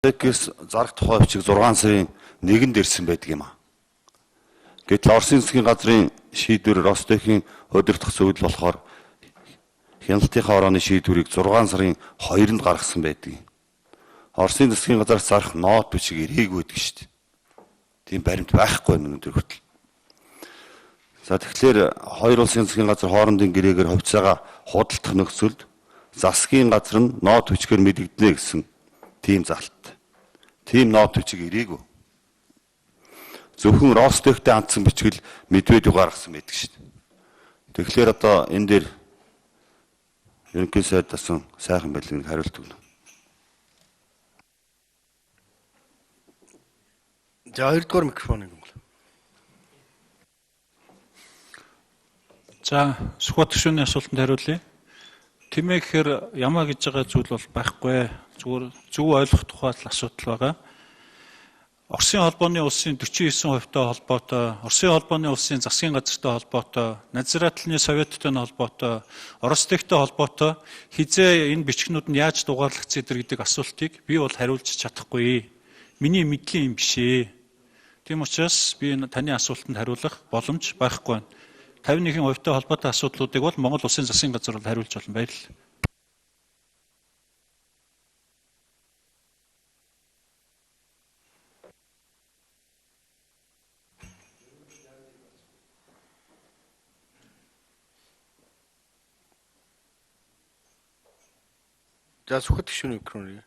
Ростекээс зарах тухай бичиг 6 сарын 1-нд ирсэн байдаг юм а. Гэтэл Оросын засгийн газрын шийдвэр Ростекийн удирдах зөвлөл болохоор хяналтынхаа орооны шийдвэрийг 6 сарын 2-нд гаргасан байдаг. Оросын засгийн газраас зарах нот бичиг ирээгүй байдаг шүү дээ. Тийм баримт байхгүй өнөөдөр хүртэл. За тэгэхээр хоёр улсын засгийн газар хоорондын гэрээгээр хувьцаага худалдах нөхцөлд засгийн газар нь нот бичгээр мэдэгдэнэ гэсэн тийм залттай. Тийм нот бичиг ирээгүй. Зөвхөн Ростектэй хандсан бичгэл Медведев гаргасан байдаг шүү дээ. Тэгэхээр одоо энэ дээр ерөнхий сайд дасан сайхан байлгыг хариулт өгнө. За 2-р микрофоныг өгнө. За Сүхбат гишүүний асуултанд хариулъя. Тэмээ гэхээр ямаа гэж байгаа зүйл бол байхгүй. Зүгээр зөв ойлгох тухай л асуудал байгаа. Оросын холбооны улсын 49% холбоотой, Оросын холбооны улсын засгийн газартай холбоотой, Надзирательны советтой холбоотой, Ростектэй холбоотой хизээ энэ бичгнүүд нь яаж дугаарлагдсан гэдэг асуултыг би бол хариулж чадахгүй. Миний мэдлийн юм биш ээ. Тийм учраас би таны асуултанд хариулах боломж байхгүй байна. 51% холбоотой асуудлуудыг бол Монгол Улсын засгийн газар бол хариулж болно. Баярлалаа. За Сүхбат гишүүний микрофон.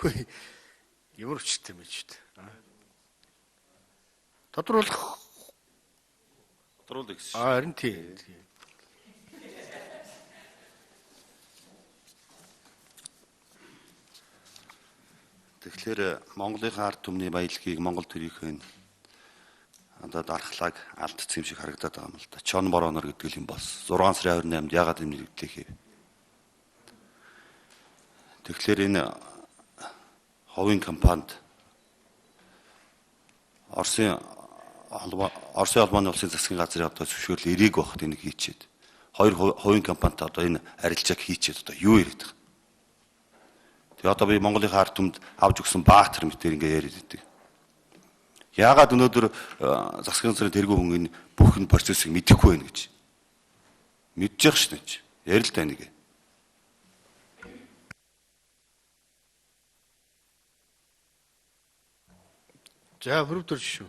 Хөөе. Ямар өчтэй мэж шүү дээ. Тодруулах. Тодруулъя гэсэн. Харин тийм. Тэгэхээр Монголынхаа ард түмний баялагийг Монгол төрийнхөө одоо дархлааг алдсан юм шиг харагдаад байгаа юм л да. Чон боронор гэдэг юм болсон. 6 сарын 28-нд ягаад юм нэгдлээ. Тэгэхээр энэ ховын компанид Оросын холбооны улсын засгийн газрын одоо зөвшөөрөл ирээг байхад энийг хийчихэд. Хоёр ховын компанитай одоо энэ арилжааг хийчихэд одоо юу яриад байгаа. Тэгээ одоо би Монголынхаа ард түмэд авч өгсөн баатар мэтэр ингээ яриад байдаг. Яагаад өнөөдөр засгийн газрын тэргүү хүн энэ бүх энэ процессыг мэдэхгүй байна гэж. Мэдчих шнэ ч. Ярил л тань нэг. За хөрөвдөр шүү.